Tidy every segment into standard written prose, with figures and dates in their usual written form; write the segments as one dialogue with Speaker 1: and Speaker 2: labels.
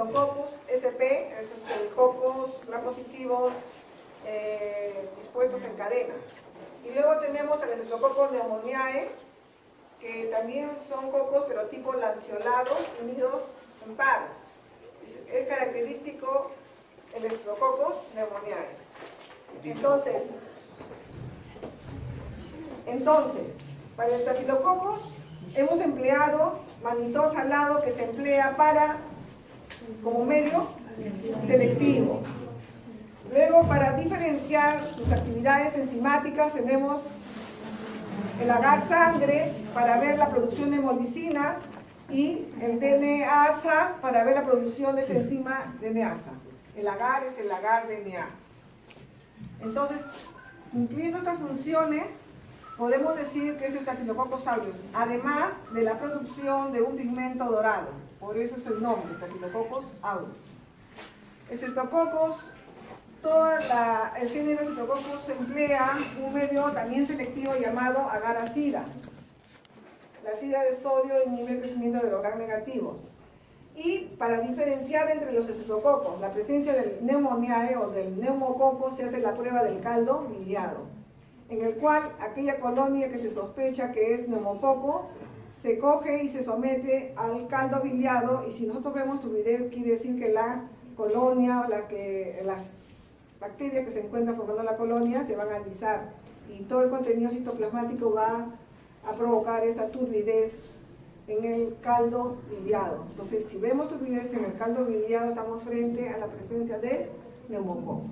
Speaker 1: Staphylococcus sp, esos cocos gram positivos dispuestos en cadena. Y luego tenemos el Staphylococcus pneumoniae, que también son cocos pero tipo lanceolados unidos en par. Es característico el Staphylococcus pneumoniae. Entonces, para el Staphylococcus hemos empleado mannitol salado, que se emplea como medio selectivo. Luego, para diferenciar sus actividades enzimáticas, tenemos el agar sangre para ver la producción de hemolicinas y el DNA-ASA para ver la producción de esta enzima DNA-ASA. El agar es el agar DNA. Entonces, cumpliendo estas funciones, podemos decir que es Staphylococcus aureus, además de la producción de un pigmento dorado. Por eso es el nombre, Staphylococcus aureus. Streptococcus, el género Streptococcus emplea un medio también selectivo llamado agar-sida. La sida de sodio inhibe el crecimiento de los Gram negativos. Y para diferenciar entre los estreptococos, la presencia del pneumoniae o del neumococo, se hace la prueba del caldo biliado, en el cual aquella colonia que se sospecha que es neumococo se coge y se somete al caldo biliado, y si nosotros vemos turbidez, quiere decir que la colonia o las bacterias que se encuentran formando la colonia se van a alisar y todo el contenido citoplasmático va a provocar esa turbidez en el caldo biliado. Entonces, si vemos turbidez en el caldo biliado, estamos frente a la presencia del neumococo.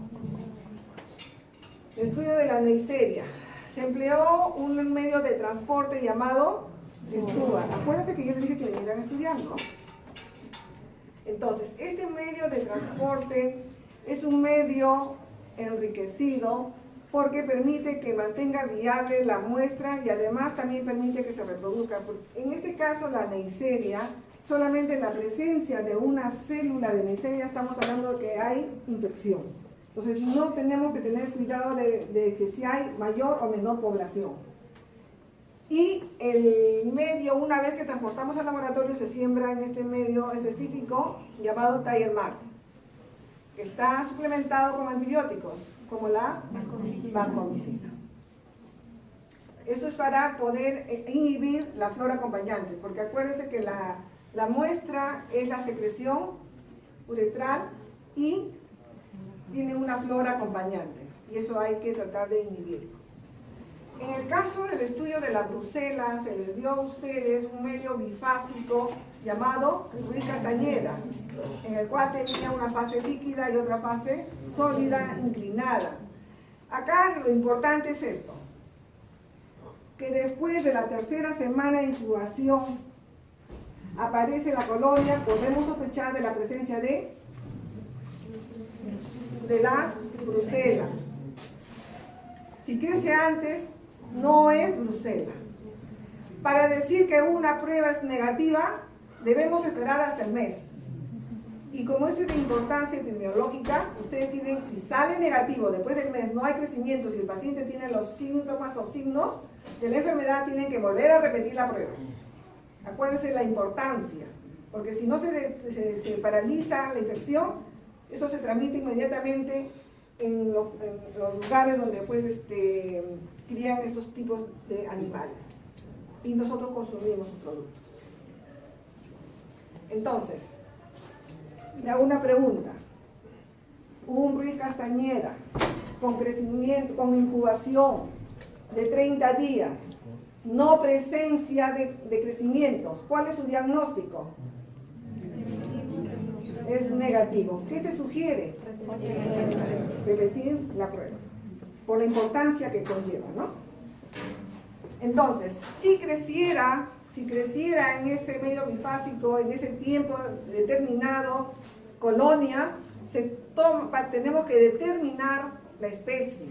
Speaker 1: El estudio de la Neisseria. Se empleó un medio de transporte llamado Stuart. Acuérdense que yo les dije que vinieran estudiando. Entonces, este medio de transporte es un medio enriquecido porque permite que mantenga viable la muestra y además también permite que se reproduzca. En este caso, la Neisseria, solamente en la presencia de una célula de Neisseria estamos hablando de que hay infección. Entonces, no tenemos que tener cuidado de que si hay mayor o menor población. Y el medio, una vez que transportamos al laboratorio, se siembra en este medio específico llamado Thayer-Mart, que está suplementado con antibióticos, como la vancomicina. Eso es para poder inhibir la flora acompañante, porque acuérdense que la muestra es la secreción uretral y tiene una flora acompañante, y eso hay que tratar de inhibir. En el caso del estudio de la brucela, se les dio a ustedes un medio bifásico llamado Ruiz Castañeda, en el cual tenía una fase líquida y otra fase sólida inclinada. Acá lo importante es esto, que después de la tercera semana de incubación aparece la colonia, podemos sospechar de la presencia de la brucela. Si crece antes, no es brucela. Para decir que una prueba es negativa, debemos esperar hasta el mes. Y como eso es de importancia epidemiológica, ustedes tienen, si sale negativo después del mes, no hay crecimiento, si el paciente tiene los síntomas o signos de la enfermedad, tienen que volver a repetir la prueba. Acuérdense la importancia, porque si no se paraliza la infección, eso se transmite inmediatamente en los lugares donde pues, crían estos tipos de animales. Y nosotros consumimos sus productos. Entonces, le hago una pregunta. Un Ruiz Castañeda con crecimiento, con incubación de 30 días, no presencia de crecimientos, ¿cuál es su diagnóstico? Es negativo. ¿Qué se sugiere? Repetir la prueba, por la importancia que conlleva, ¿no? Entonces, si creciera en ese medio bifásico, en ese tiempo determinado, colonias, tenemos que determinar la especie.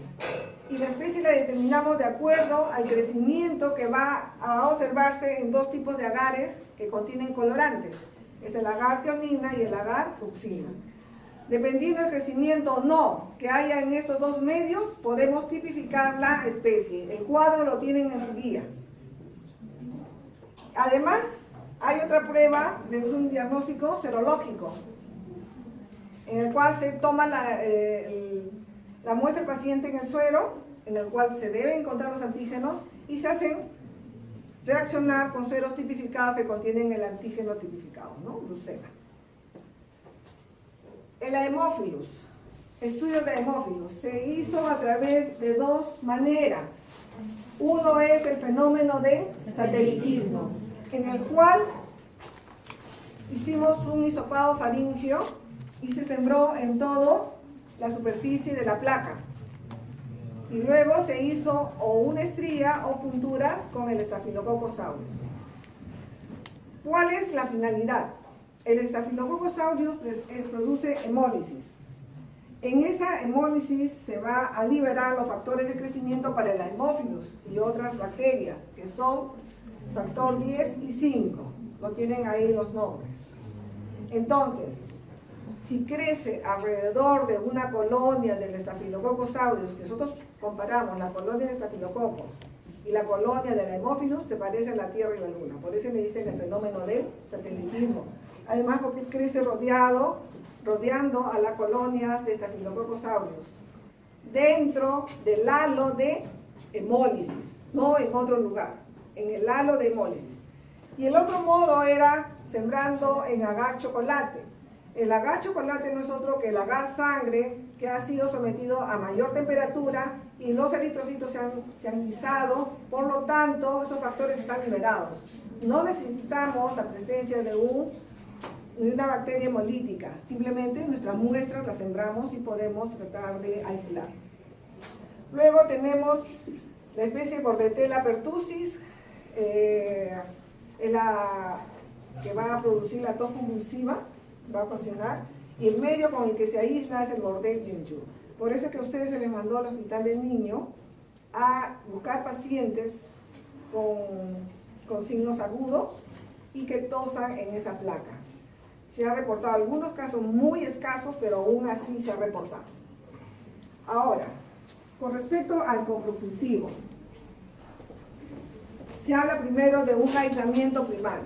Speaker 1: Y la especie la determinamos de acuerdo al crecimiento que va a observarse en dos tipos de agares que contienen colorantes. Es el agar tionina y el agar fucsina. Dependiendo del crecimiento o no que haya en estos dos medios, podemos tipificar la especie. El cuadro lo tienen en su guía. Además, hay otra prueba de un diagnóstico serológico, en el cual se toma la muestra paciente en el suero, en el cual se deben encontrar los antígenos y se hacen reaccionar con sueros tipificados que contienen el antígeno tipificado, ¿no? Brucela. El Haemophilus, estudio de Haemophilus, se hizo a través de dos maneras. Uno es el fenómeno de satelitismo, en el cual hicimos un hisopado faríngeo y se sembró en toda la superficie de la placa. Y luego se hizo o una estría o punturas con el Staphylococcus aureus. ¿Cuál es la finalidad? El Staphylococcus aureus produce hemólisis. En esa hemólisis se va a liberar los factores de crecimiento para el Haemophilus y otras bacterias, que son factor 10 y 5. Lo tienen ahí los nombres. Entonces, si crece alrededor de una colonia del Staphylococcus aureus, que nosotros comparamos la colonia de Staphylococcus y la colonia del Haemophilus, se parece a la Tierra y la Luna. Por eso le dicen el fenómeno del satelitismo. Además, porque crece rodeando a las colonias de Staphylococcus aureus, dentro del halo de hemólisis, no en otro lugar, en el halo de hemólisis. Y el otro modo era sembrando en agar chocolate. El agar chocolate no es otro que el agar sangre que ha sido sometido a mayor temperatura y los eritrocitos se han guisado, por lo tanto esos factores están liberados. No necesitamos la presencia de una bacteria hemolítica, simplemente nuestras muestras las sembramos y podemos tratar de aislar. Luego tenemos la especie Bordetella pertussis, es la que va a producir la tos convulsiva, va a funcionar, y el medio con el que se aísla es el Bordetella gingiva. Por eso es que a ustedes se les mandó al hospital del niño a buscar pacientes con signos agudos y que tosan en esa placa. Se ha reportado algunos casos muy escasos, pero aún así se ha reportado. Ahora, con respecto al coprocultivo, se habla primero de un aislamiento primario.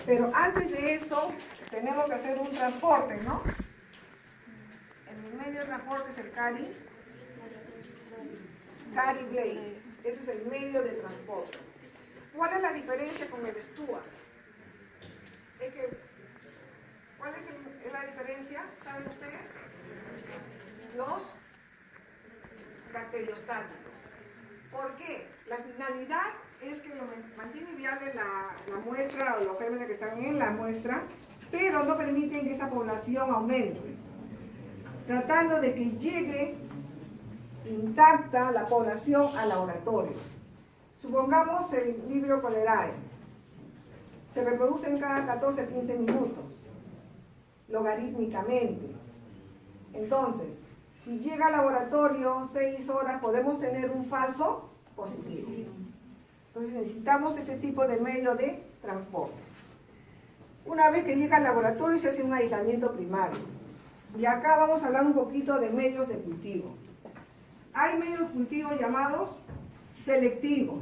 Speaker 1: Pero antes de eso, tenemos que hacer un transporte, ¿no? En el medio del transporte es el Carry Blade. Ese es el medio de transporte. ¿Cuál es la diferencia con el Stuart? ¿Cuál es la diferencia? ¿Saben ustedes? Los bacteriostáticos. ¿Por qué? La finalidad es que mantiene viable la muestra o los gérmenes que están en la muestra, pero no permiten que esa población aumente, tratando de que llegue intacta la población al laboratorio. Supongamos el Vibrio cholerae, se reproducen cada 14 a 15 minutos, logarítmicamente. Entonces, si llega al laboratorio 6 horas, podemos tener un falso positivo. Entonces necesitamos este tipo de medio de transporte. Una vez que llega al laboratorio se hace un aislamiento primario. Y acá vamos a hablar un poquito de medios de cultivo. Hay medios de cultivo llamados selectivos.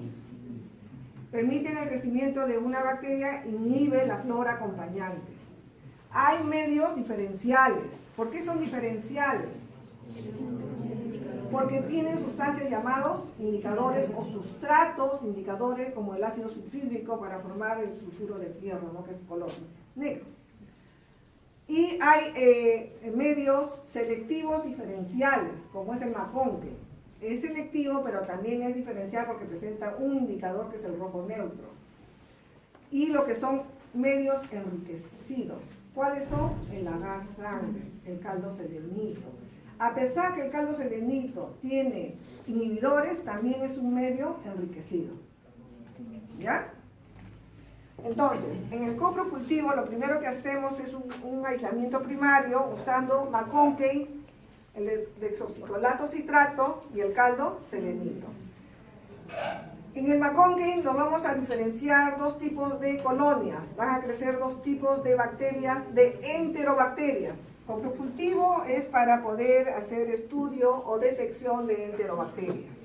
Speaker 1: Permiten el crecimiento de una bacteria, inhibe la flora acompañante. Hay medios diferenciales. ¿Por qué son diferenciales? Porque tienen sustancias llamados indicadores o sustratos indicadores, como el ácido sulfídrico para formar el sulfuro de fierro, ¿no? Que es color negro. Y hay medios selectivos diferenciales, como es el McConkie. Es selectivo, pero también es diferencial porque presenta un indicador que es el rojo neutro. Y lo que son medios enriquecidos. ¿Cuáles son? El agar sangre, el caldo selenito. A pesar que el caldo selenito tiene inhibidores, también es un medio enriquecido. ¿Ya? Entonces, en el coprocultivo lo primero que hacemos es un aislamiento primario usando McConkie, el desoxicolato citrato y el caldo selenito. En el McConkie lo vamos a diferenciar dos tipos de colonias. Van a crecer dos tipos de bacterias, de enterobacterias. Coprocultivo es para poder hacer estudio o detección de enterobacterias.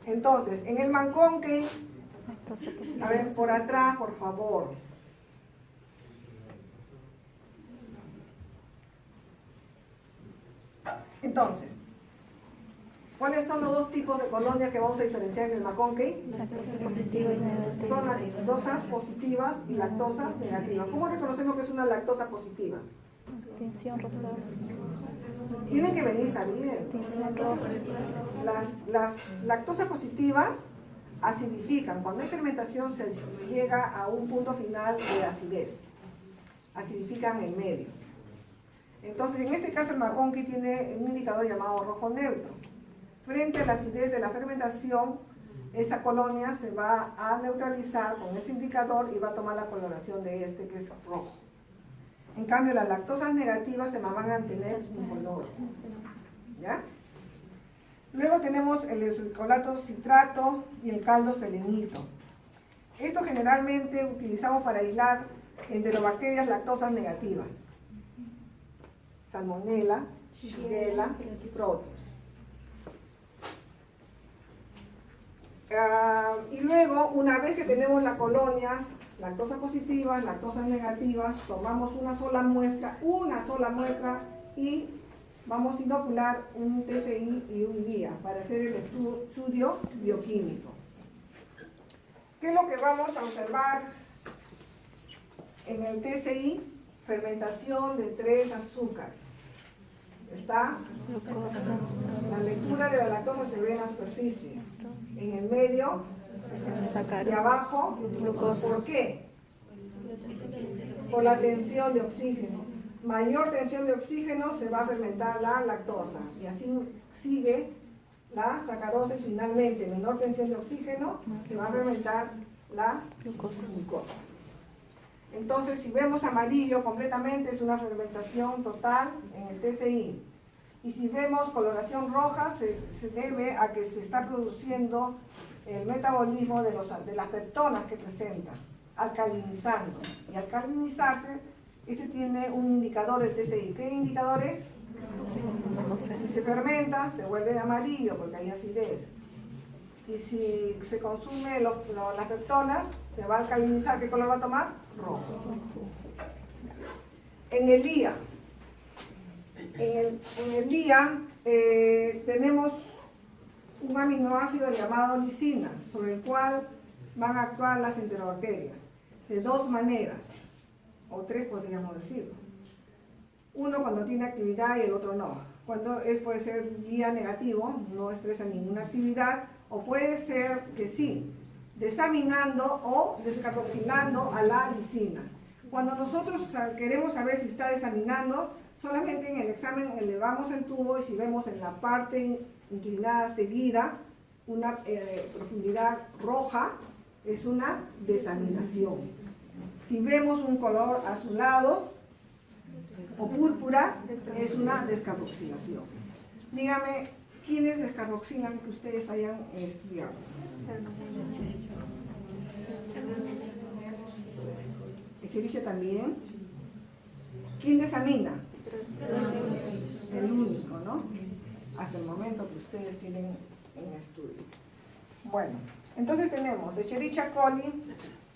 Speaker 1: Entonces, en el McConkie A ver, por atrás, por favor. Entonces, ¿cuáles son los dos tipos de colonias que vamos a diferenciar en el McConkey?
Speaker 2: Lactosa positiva y negativa.
Speaker 1: Son lactosas positivas y lactosas negativas. ¿Cómo reconocemos que es una lactosa positiva?
Speaker 2: Tinción rosada.
Speaker 1: Tienen que venir sabiendo.
Speaker 2: Tinción roja.
Speaker 1: Las lactosas positivas acidifican. Cuando hay fermentación se llega a un punto final de acidez. Acidifican el medio. Entonces, en este caso el McConkey tiene un indicador llamado rojo neutro. Frente a la acidez de la fermentación, esa colonia se va a neutralizar con este indicador y va a tomar la coloración de este, que es rojo. En cambio, las lactosas negativas se van a mantener un color. ¿Ya? Luego tenemos el escolato citrato y el caldo selenito. Esto generalmente utilizamos para aislar enterobacterias lactosas negativas. Salmonella, Shigella y Proteus. Y luego, una vez que tenemos las colonias, lactosas positivas, lactosas negativas, tomamos una sola muestra y vamos a inocular un TCI y un guía para hacer el estudio bioquímico. ¿Qué es lo que vamos a observar en el TCI? Fermentación de 3 azúcares. ¿Está?
Speaker 2: Glucosa.
Speaker 1: La lectura de la lactosa se ve en la superficie. En el medio y
Speaker 2: Sacarosa.
Speaker 1: abajo,
Speaker 2: Glucosa.
Speaker 1: ¿por qué? Por la tensión de oxígeno. Mayor tensión de oxígeno se va a fermentar la lactosa y así sigue la sacarosa y finalmente menor tensión de oxígeno se va a fermentar la
Speaker 2: Glucosa.
Speaker 1: glucosa. Entonces, si vemos amarillo completamente, es una fermentación total en el TCI. Y si vemos coloración roja, se debe a que se está produciendo el metabolismo de las peptonas que presenta, alcalinizando. Y al alcalinizarse, este tiene un indicador, el TCI. ¿Qué indicador es? Si se fermenta, se vuelve amarillo porque hay acidez. Y si se consume las peptonas, se va a alcalinizar. ¿Qué color va a tomar? Rojo. En el día, tenemos un aminoácido llamado lisina, sobre el cual van a actuar las enterobacterias, de dos maneras, o tres podríamos decirlo. Uno cuando tiene actividad y el otro no. Cuando puede ser guía negativo, no expresa ninguna actividad, o puede ser que sí, desaminando o descarboxilando a la lisina. Cuando nosotros queremos saber si está desaminando, solamente en el examen elevamos el tubo y si vemos en la parte inclinada seguida una profundidad roja, es una desaminación. Si vemos un color azulado o púrpura, es una descarboxilación. Dígame, ¿quiénes descarboxilan que ustedes hayan estudiado? Escherichia también. ¿Quién desamina? El único, ¿no? Hasta el momento que ustedes tienen en estudio. Bueno, entonces tenemos Escherichia coli.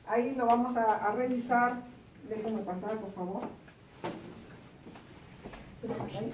Speaker 1: Ahí lo vamos a revisar. Déjenme pasar, por favor. Ahí.